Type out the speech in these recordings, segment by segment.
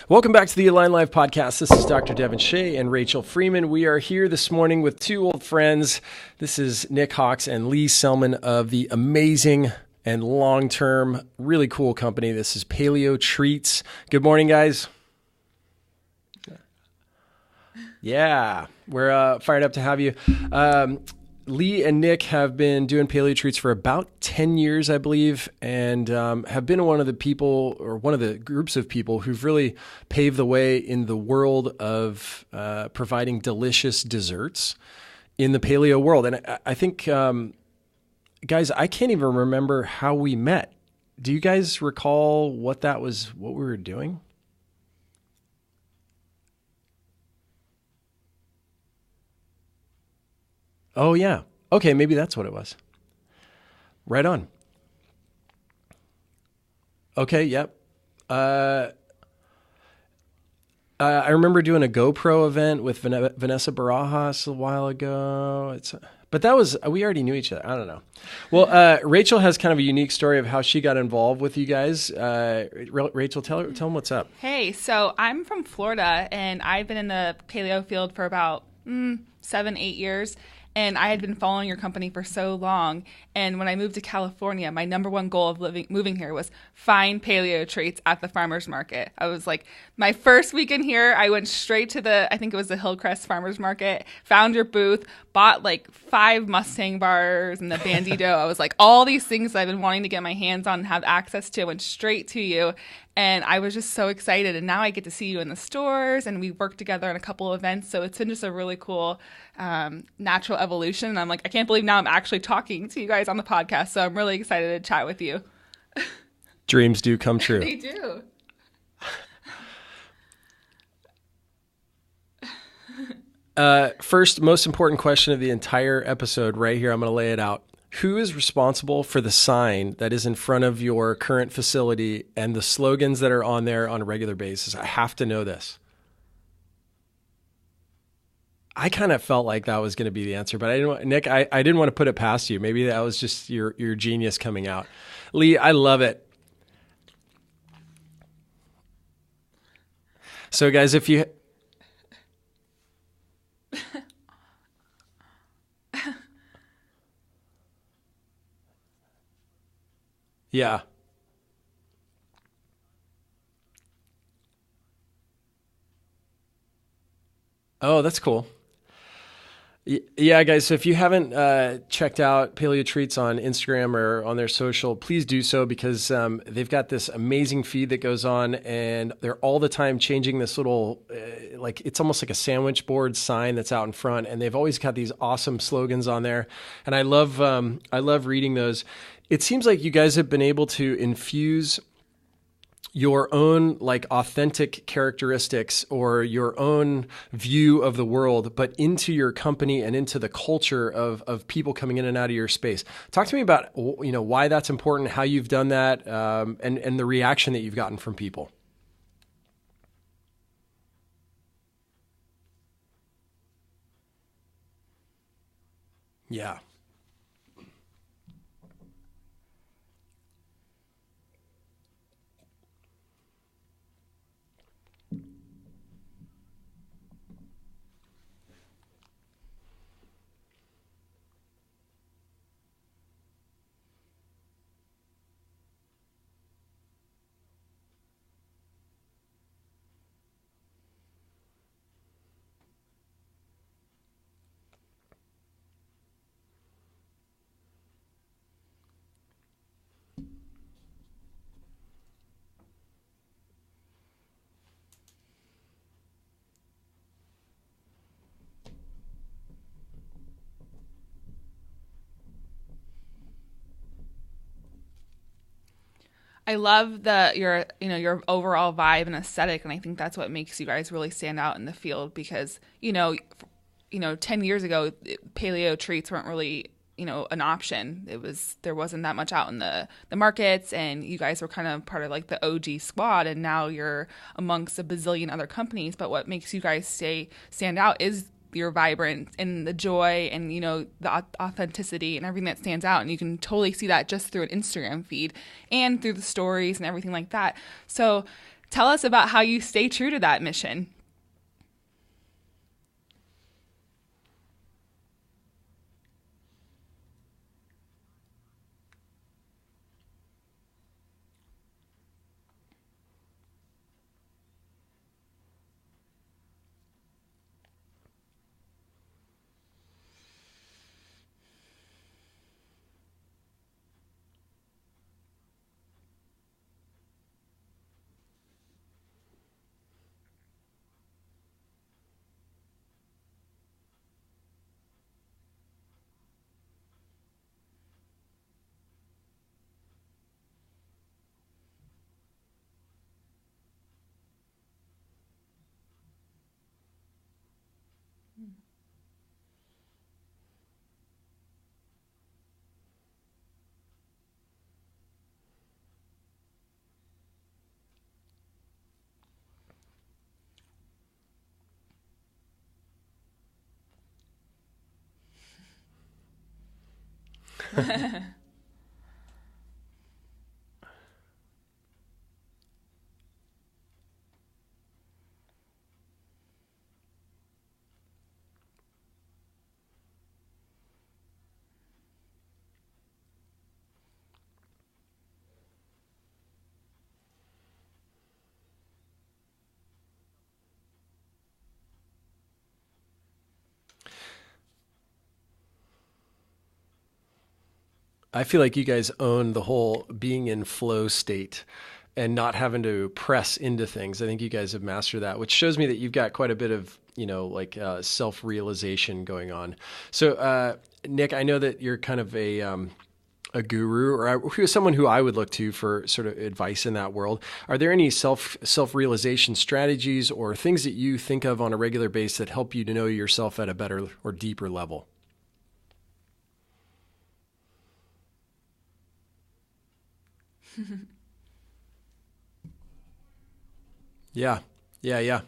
Welcome back to the Align Live podcast. This is Dr. Devin Shea and Rachel Freeman. We are here this morning with two old friends. This is Nick Hawks and Lee Selman of the amazing and long-term, really cool company. This is Paleo Treats. Good morning, guys. Yeah, we're fired up to have you. Lee and Nick have been doing Paleo Treats for about 10 years, I believe, and have been one of the people or one of the groups of people who've really paved the way in the world of providing delicious desserts in the paleo world. And I think, guys, I can't even remember how we met. Do you guys recall what we were doing? Oh, yeah. Okay, maybe that's what it was. Right on. Okay, yep. I remember doing a GoPro event with Vanessa Barajas a while ago. But we already knew each other. I don't know. Well, Rachel has kind of a unique story of how she got involved with you guys. Rachel, tell them what's up. Hey, so I'm from Florida, and I've been in the paleo field for about 7-8 years. And I had been following your company for so long. And when I moved to California, my number one goal of moving here was find paleo treats at the farmer's market. I was like, my first weekend here, I went straight to I think it was the Hillcrest Farmer's Market, found your booth, bought like 5 Mustang bars and the Bandito. I was like, all these things I've been wanting to get my hands on and have access to, went straight to you. And I was just so excited. And now I get to see you in the stores, and we worked together on a couple of events. So it's been just a really cool natural evolution. And I'm like, I can't believe now I'm actually talking to you guys on the podcast. So I'm really excited to chat with you. Dreams do come true. They do. First, most important question of the entire episode right here. I'm going to lay it out. Who is responsible for the sign that is in front of your current facility and the slogans that are on there on a regular basis? I have to know this. I kind of felt like that was going to be the answer, but Nick, I didn't want to put it past you. Maybe that was just your genius coming out. Lee, I love it. So guys, if you... Yeah. Oh, that's cool. Yeah, guys. So if you haven't checked out Paleo Treats on Instagram or on their social, please do so, because they've got this amazing feed that goes on, and they're all the time changing this little, it's almost like a sandwich board sign that's out in front, and they've always got these awesome slogans on there, and I love reading those. It seems like you guys have been able to infuse your own authentic characteristics or your own view of the world, but into your company and into the culture of people coming in and out of your space. Talk to me about, why that's important, how you've done that, and the reaction that you've gotten from people. Yeah. I love your overall vibe and aesthetic, and I think that's what makes you guys really stand out in the field, because 10 years ago paleo treats weren't really an option. There wasn't that much out in the markets, and you guys were kind of part of like the OG squad, and now you're amongst a bazillion other companies. But what makes you guys stand out is your vibrance and the joy and the authenticity and everything that stands out, and you can totally see that just through an Instagram feed and through the stories and everything like that. So Tell us about how you stay true to that mission. I feel like you guys own the whole being in flow state and not having to press into things. I think you guys have mastered that, which shows me that you've got quite a bit of, like self-realization going on. So, Nick, I know that you're kind of a guru or someone who I would look to for sort of advice in that world. Are there any self-realization strategies or things that you think of on a regular basis that help you to know yourself at a better or deeper level? Yeah. Yeah. Yeah.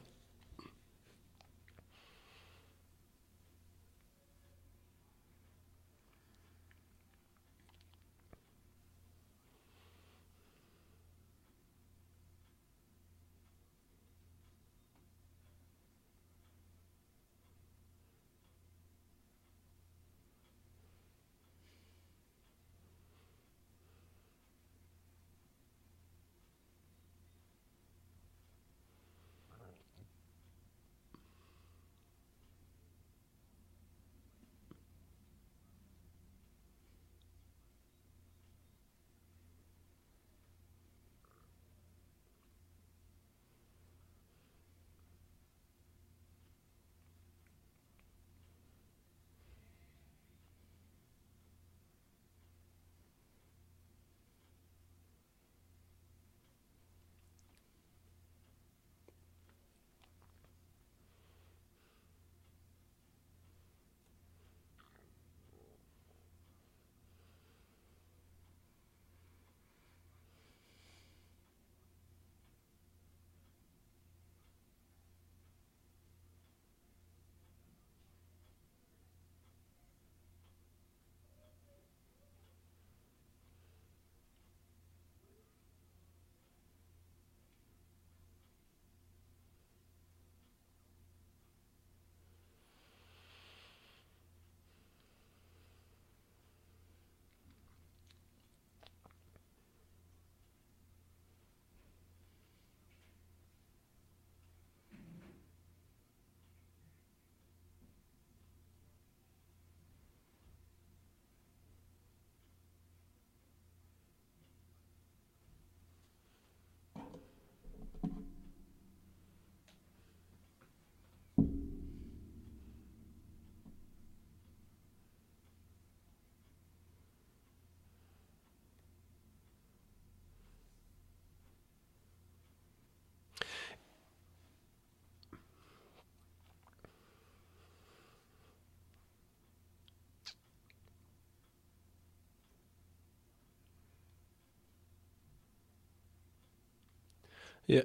Yeah.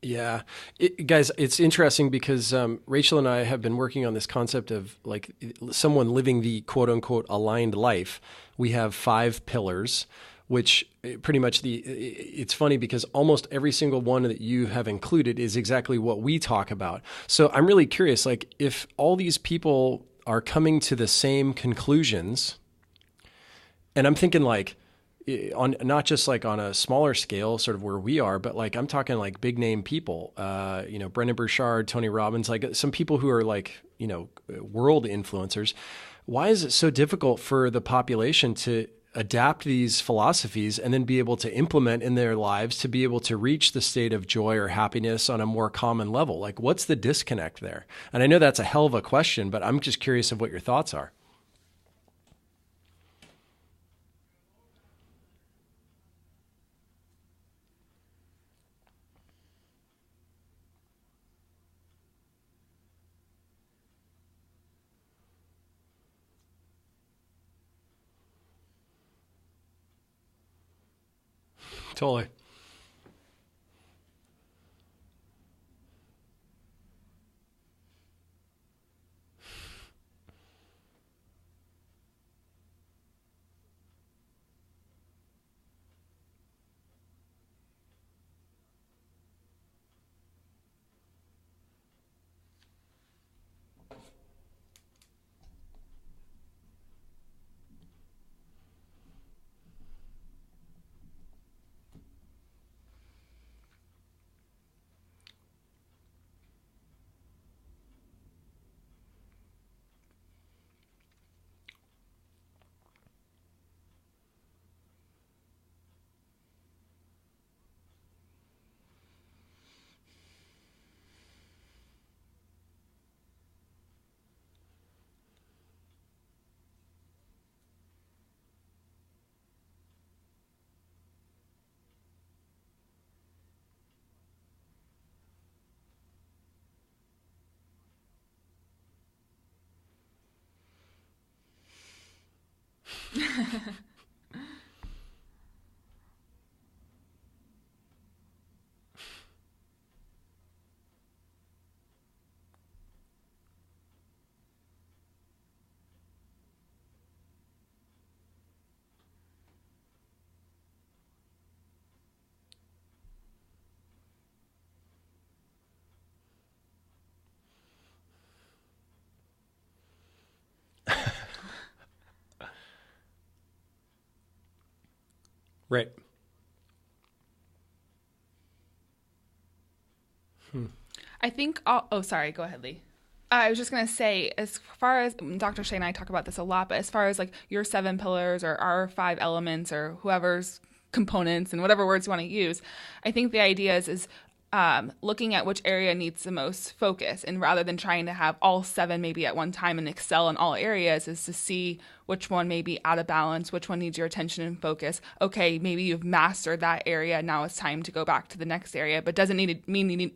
Yeah. Guys, it's interesting because Rachel and I have been working on this concept of someone living the quote unquote aligned life. We have 5 pillars. which pretty much it's funny because almost every single one that you have included is exactly what we talk about. So I'm really curious, like if all these people are coming to the same conclusions, and I'm thinking like on not just like on a smaller scale, sort of where we are, but like I'm talking like big name people, Brendan Burchard, Tony Robbins, like some people who are like, world influencers. Why is it so difficult for the population to adapt these philosophies and then be able to implement in their lives to be able to reach the state of joy or happiness on a more common level? Like, what's the disconnect there? And I know that's a hell of a question, but I'm just curious of what your thoughts are. Totally. Right. I think, sorry, go ahead, Lee. I was just going to say, as far as Dr. Shay and I talk about this a lot, but as far as like your seven pillars or our five elements or whoever's components and whatever words you want to use, I think the idea is looking at which area needs the most focus. And rather than trying to have all seven maybe at one time and excel in all areas, is to see which one may be out of balance, which one needs your attention and focus. Okay, maybe you've mastered that area. Now it's time to go back to the next area, but doesn't need to mean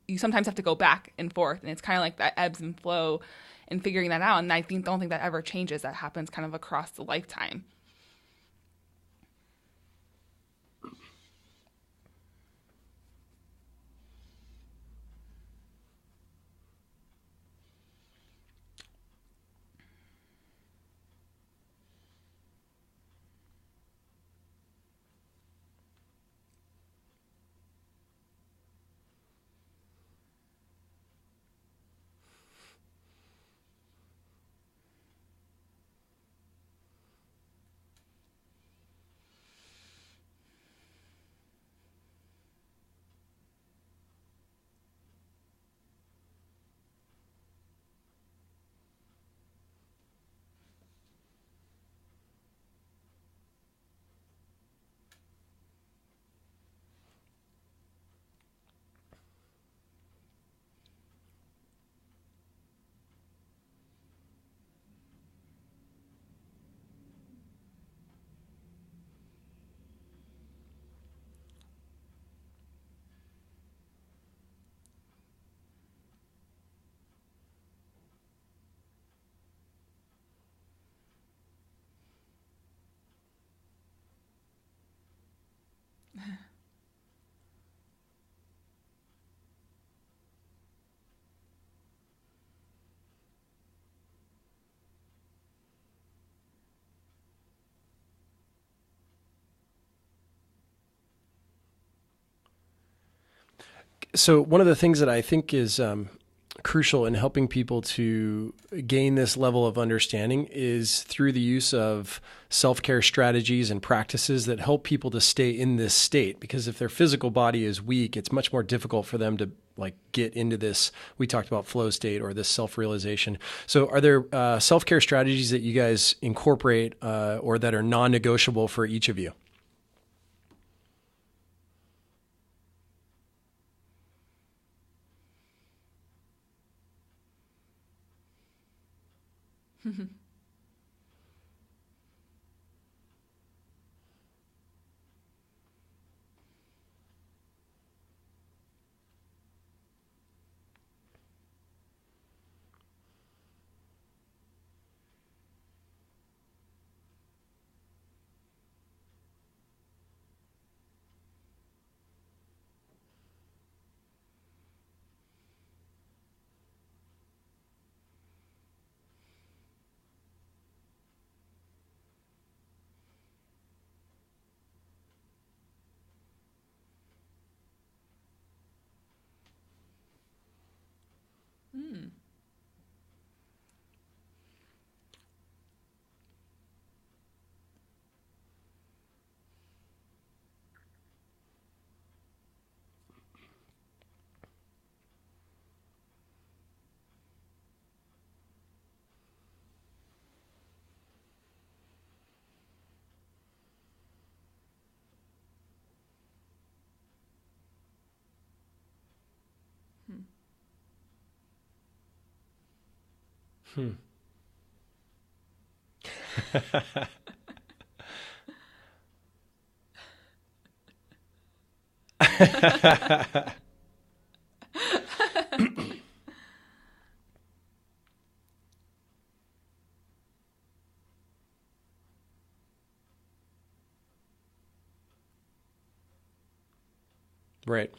you sometimes have to go back and forth, and it's kind of like that ebbs and flow and figuring that out. And I don't think that ever changes. That happens kind of across the lifetime. So one of the things that I think is crucial in helping people to gain this level of understanding is through the use of self-care strategies and practices that help people to stay in this state. Because if their physical body is weak, it's much more difficult for them to like get into this, we talked about flow state or this self-realization. So are there self-care strategies that you guys incorporate or that are non-negotiable for each of you? Hmm. Right.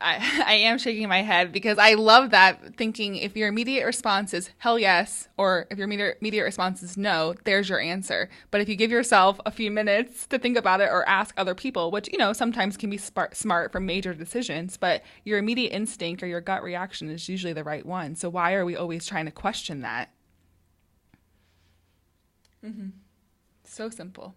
I am shaking my head because I love that thinking if your immediate response is hell yes, or if your immediate response is no, there's your answer. But if you give yourself a few minutes to think about it or ask other people, which, sometimes can be smart for major decisions, but your immediate instinct or your gut reaction is usually the right one. So why are we always trying to question that? So simple.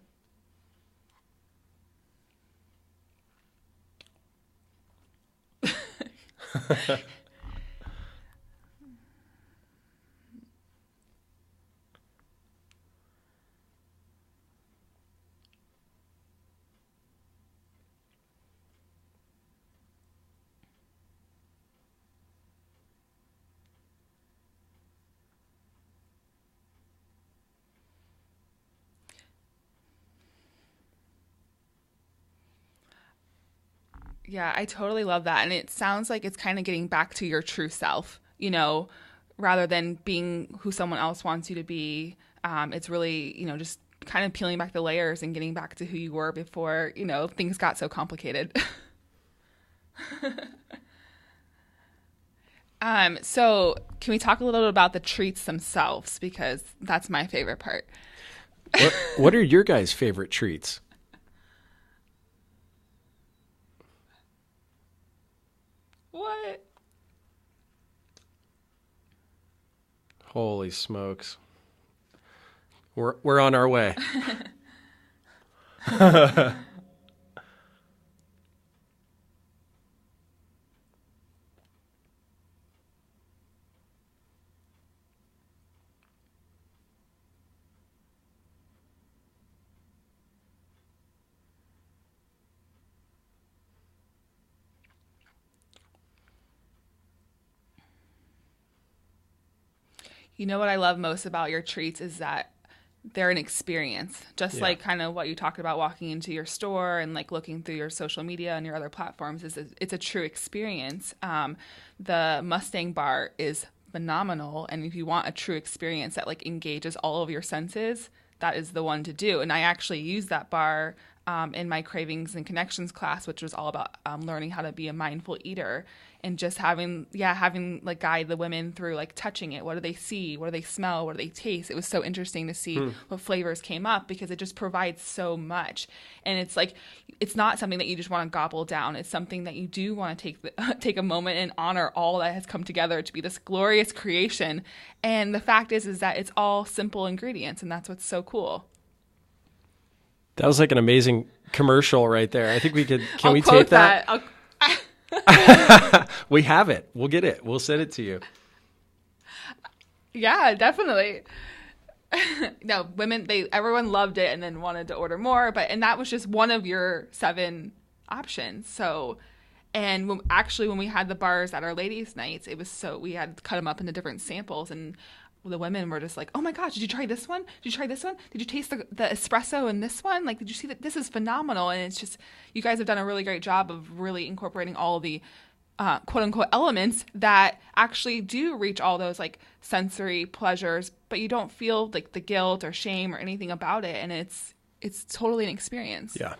Yeah, I totally love that. And it sounds like it's kind of getting back to your true self, rather than being who someone else wants you to be. It's really, just kind of peeling back the layers and getting back to who you were before, things got so complicated. So can we talk a little bit about the treats themselves? Because that's my favorite part. What are your guys' favorite treats? What? Holy smokes. We're on our way. You know what I love most about your treats is that they're an experience, just Yeah. like kind of what you talked about walking into your store and like looking through your social media and your other platforms. It's a true experience. The Mustang bar is phenomenal, and if you want a true experience that like engages all of your senses, that is the one to do. And I actually use that bar in my cravings and connections class, which was all about learning how to be a mindful eater, and just having like guide the women through like touching it. What do they see? What do they smell? What do they taste? It was so interesting to see what flavors came up, because it just provides so much. And it's like, it's not something that you just want to gobble down. It's something that you do want to take a moment and honor all that has come together to be this glorious creation. And the fact is that it's all simple ingredients, and that's what's so cool. That was like an amazing commercial right there. I think we could, can we quote tape that? We have it. We'll get it. We'll send it to you. Yeah, definitely. No, everyone loved it and then wanted to order more, and that was just one of your 7 options. So, and when we had the bars at our ladies' nights, we had to cut them up into different samples, and the women were just like, "Oh my gosh, did you try this one? Did you try this one? Did you taste the espresso in this one? Like, did you see that? This is phenomenal." And it's just, you guys have done a really great job of really incorporating all the quote unquote elements that actually do reach all those like sensory pleasures, but you don't feel like the guilt or shame or anything about it. And it's totally an experience. Yeah.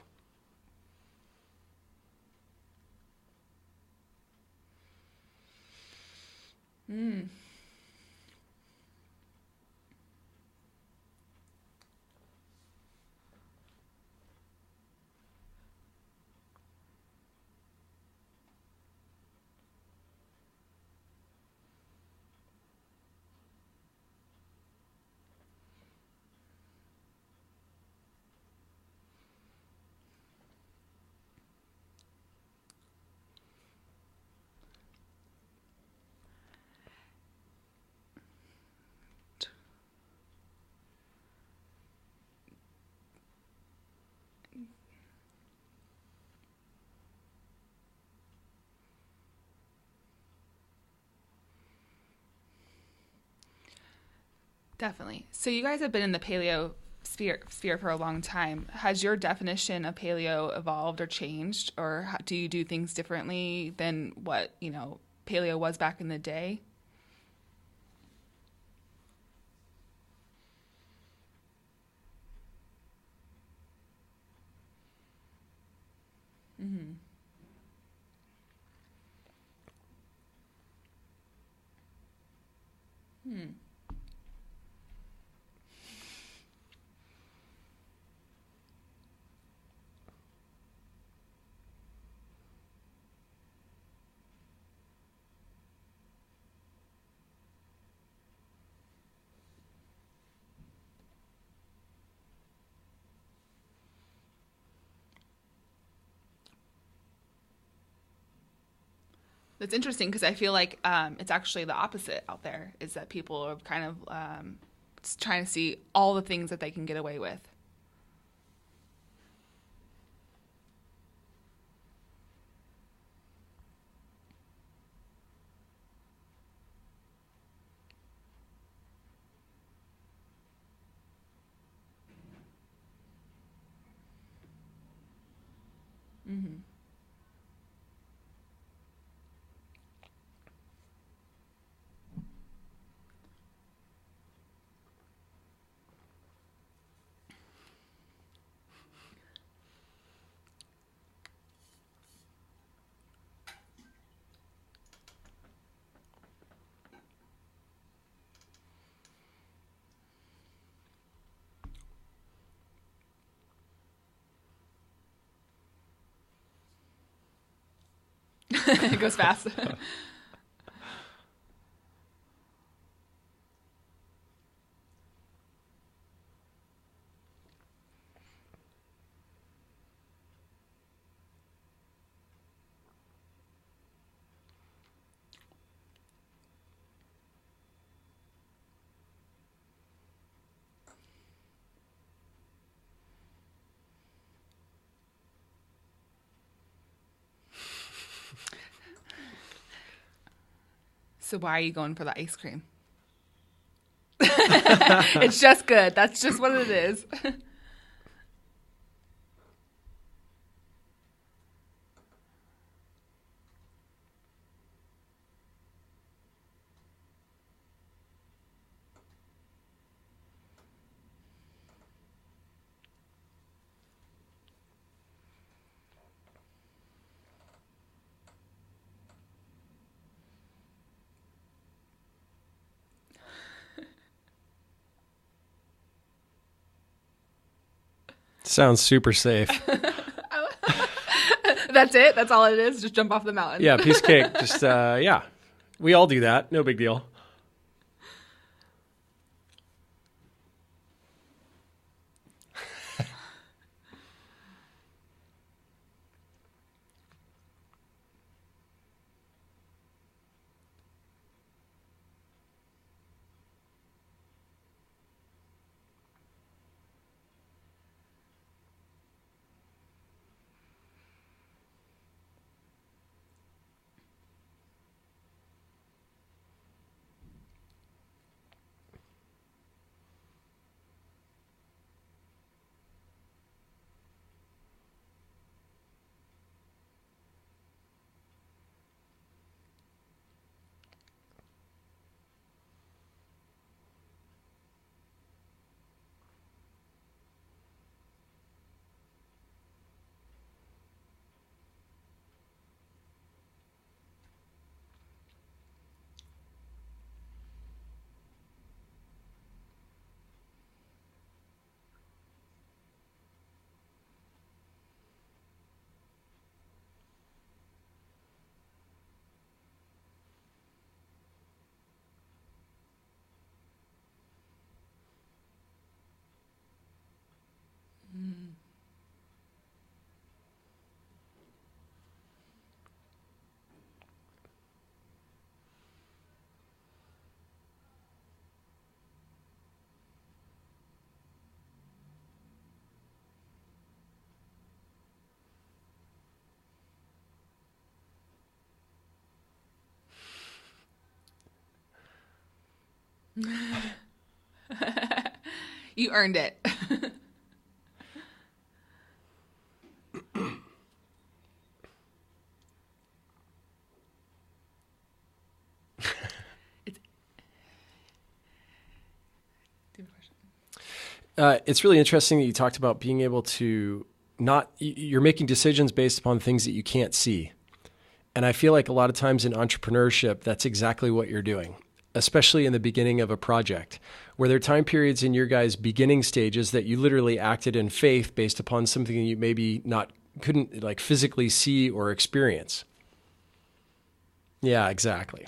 Definitely. So you guys have been in the paleo sphere for a long time. Has your definition of paleo evolved or changed, or do you do things differently than what, paleo was back in the day? Mm-hmm. Hmm. That's interesting, because I feel like it's actually the opposite out there, is that people are kind of trying to see all the things that they can get away with. Mm-hmm. It goes fast. So why are you going for the ice cream? It's just good. That's just what it is. Sounds super safe. That's it? That's all it is? Just jump off the mountain. Yeah, piece of cake. Just, yeah. We all do that. No big deal. You earned it. It's really interesting that you talked about being able to you're making decisions based upon things that you can't see. And I feel like a lot of times in entrepreneurship, that's exactly what you're doing, especially in the beginning of a project, where there are time periods in your guys' beginning stages that you literally acted in faith based upon something you maybe couldn't like physically see or experience. Yeah, exactly.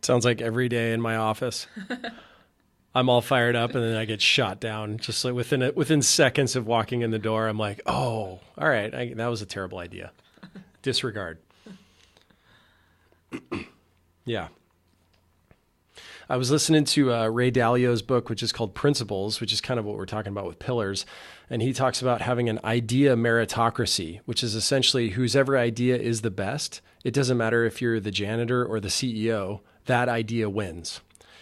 Sounds like every day in my office. I'm all fired up and then I get shot down just like within seconds of walking in the door. I'm like, oh, all right. That was a terrible idea. Disregard. Yeah. I was listening to Ray Dalio's book, which is called Principles, which is kind of what we're talking about with Pillars. And he talks about having an idea meritocracy, which is essentially whose ever idea is the best. It doesn't matter if you're the janitor or the CEO, that idea wins.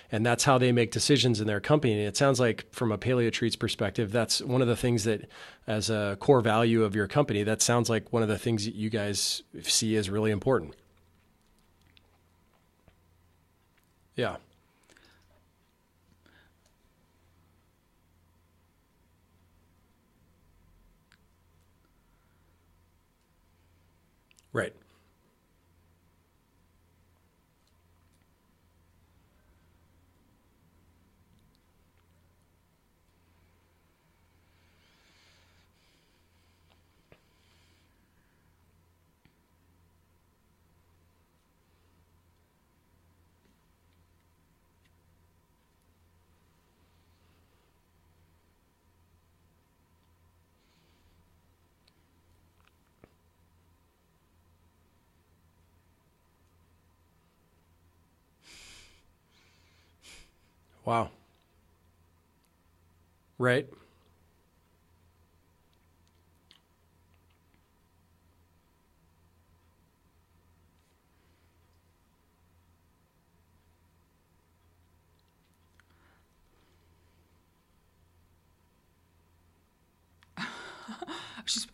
And that's how they make decisions in their company. And it sounds like from a Paleo Treats perspective, that's one of the things that as a core value of your company, that sounds like one of the things that you guys see as really important. Yeah. Right. Wow. Right.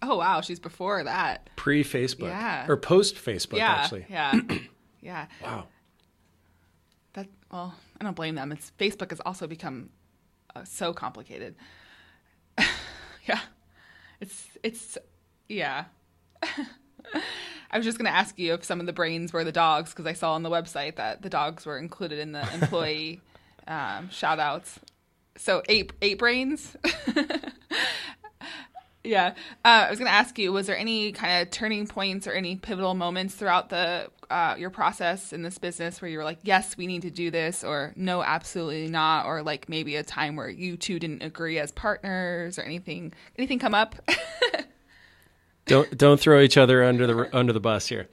Oh wow, she's before that. Pre-Facebook. Yeah. Or post-Facebook, Yeah, actually. yeah, yeah. Wow. That well, I don't blame them. It's Facebook has also become so complicated. Yeah, it's yeah. I was just going to ask you if some of the brains were the dogs because I saw on the website that the dogs were included in the employee shout outs. So eight brains. Yeah. I was going to ask you, was there any kind of turning points or any pivotal moments throughout the your process in this business where you were like, yes, we need to do this, or no, absolutely not, or like maybe a time where you two didn't agree as partners or anything come up? Don't throw each other under the bus here.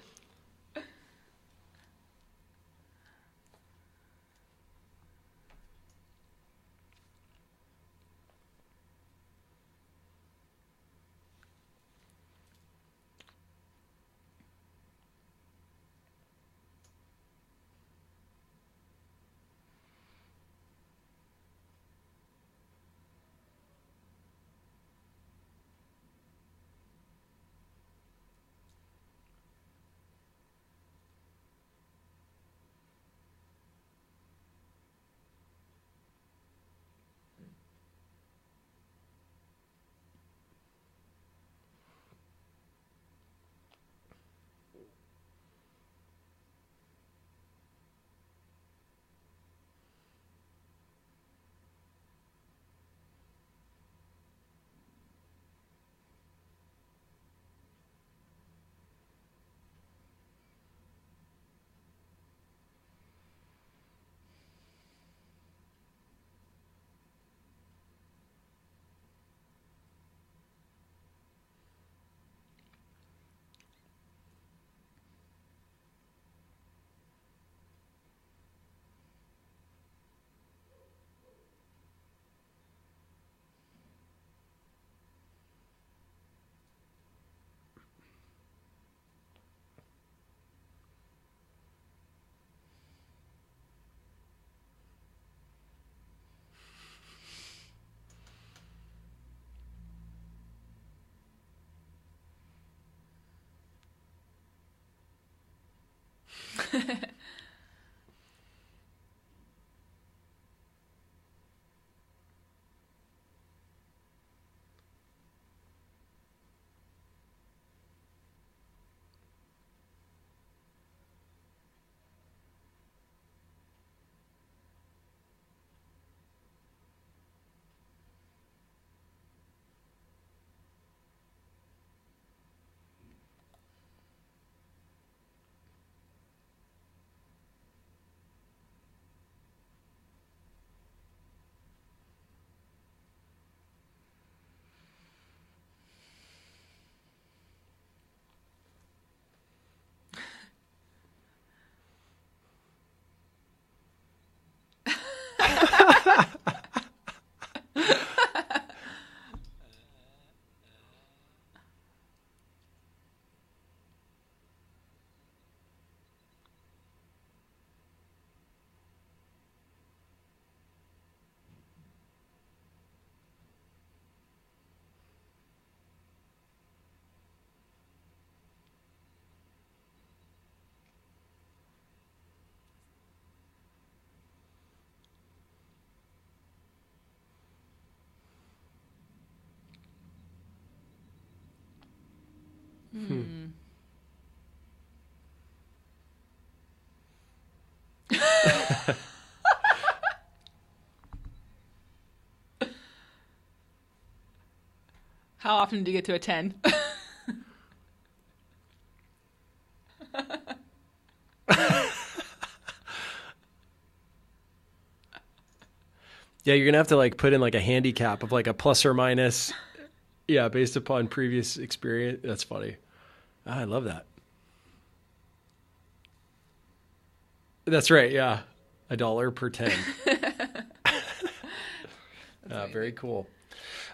Hmm. How often do you get to a 10? Yeah, you're gonna have to like put in like a handicap of like a plus or minus. Yeah, based upon previous experience. That's funny. I love that. That's right. Yeah, $1 per 10. That's Very amazing. cool.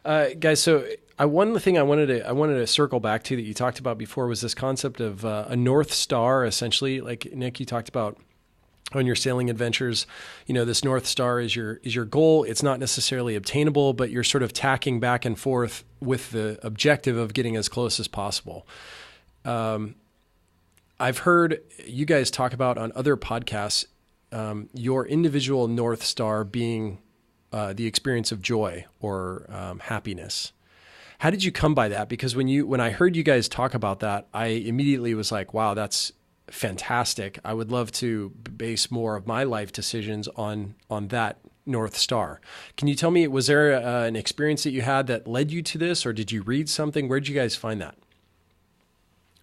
Guys, so one thing I wanted to circle back to that you talked about before was this concept of a North Star. Essentially, like Nick, you talked about on your sailing adventures, this North Star is your goal. It's not necessarily obtainable, but you're sort of tacking back and forth with the objective of getting as close as possible. I've heard you guys talk about on other podcasts your individual North Star being the experience of joy or happiness. How did you come by that? Because when I heard you guys talk about that, I immediately was like, wow, that's fantastic. I would love to base more of my life decisions on that North Star. Can you tell me, was there an experience that you had that led you to this, or did you read something? Where did you guys find that?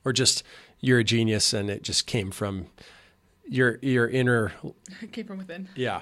Or just you're a genius and it just came from your inner, It came from within. yeah.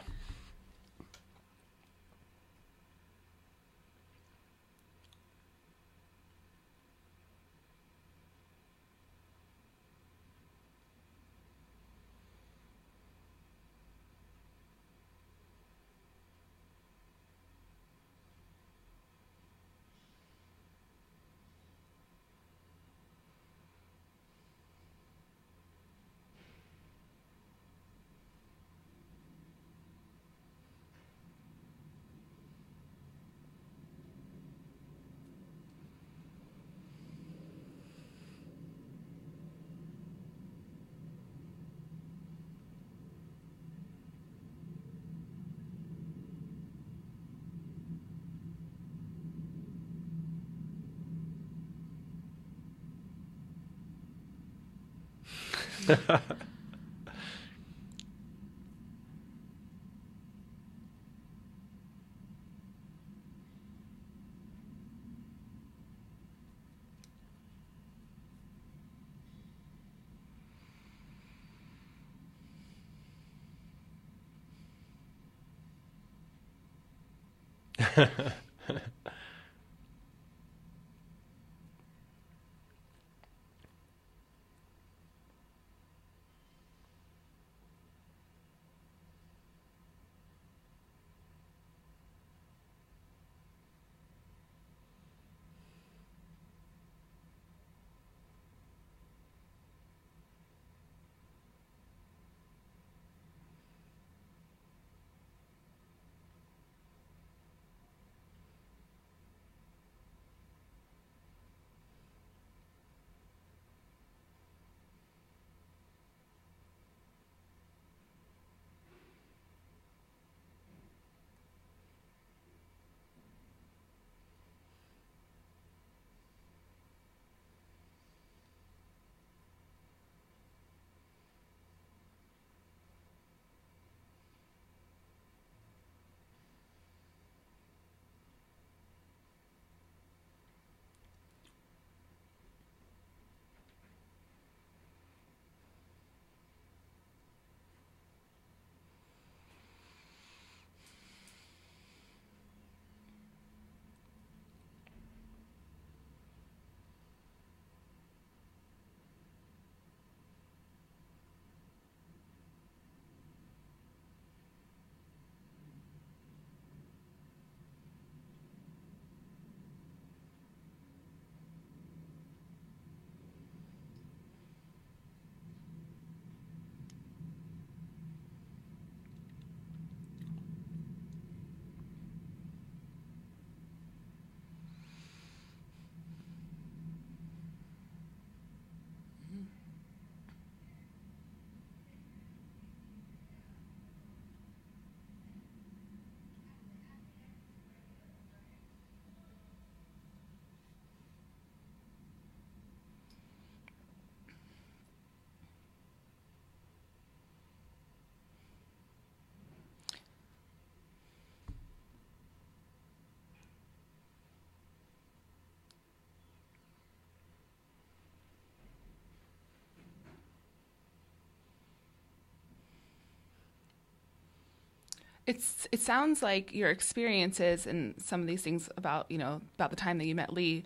It sounds like your experiences and some of these things about, about the time that you met Lee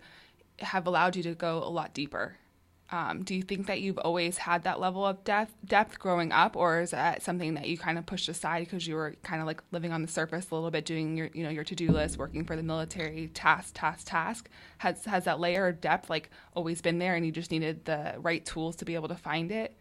have allowed you to go a lot deeper. Do you think that you've always had that level of depth growing up, or is that something that you kind of pushed aside because you were kind of like living on the surface a little bit, doing your to-do list, working for the military, task? Has that layer of depth like always been there, and you just needed the right tools to be able to find it?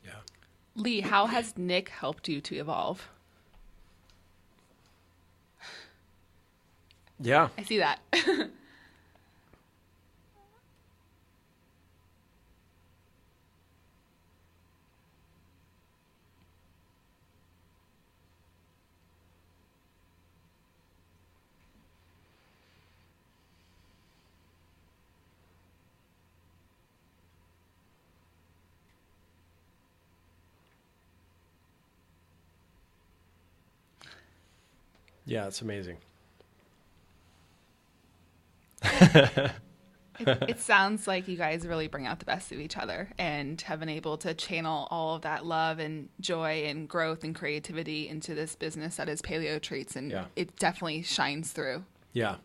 Yeah. Lee, how has Nick helped you to evolve? Yeah. I see that. Yeah, it's amazing. It sounds like you guys really bring out the best of each other and have been able to channel all of that love and joy and growth and creativity into this business that is Paleo Treats, and Yeah. it definitely shines through. Yeah.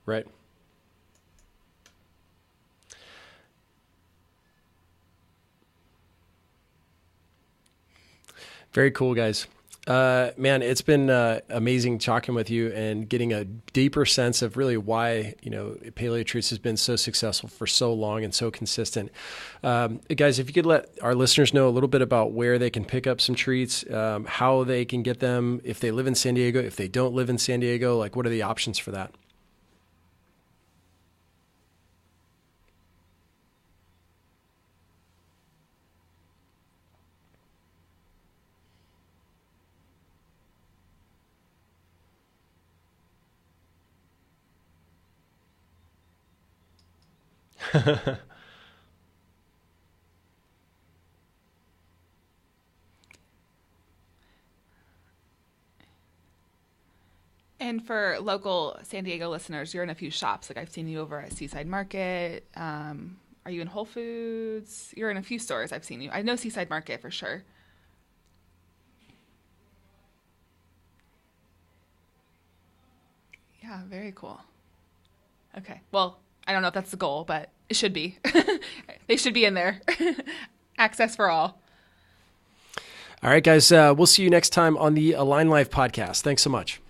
Right. Very cool, guys. Man, it's been amazing talking with you and getting a deeper sense of really why, Paleo Treats has been so successful for so long and so consistent. Guys, if you could let our listeners know a little bit about where they can pick up some treats, how they can get them, if they live in San Diego, if they don't live in San Diego, like what are the options for that? And for local San Diego listeners, you're in a few shops. Like I've seen you over at Seaside Market. Are you in Whole Foods? You're in a few stores. I've seen you. I know Seaside Market for sure. Yeah, very cool. Okay. Well, I don't know if that's the goal, but it should be. They should be in there. Access for all. All right, guys. We'll see you next time on the Align Life podcast. Thanks so much.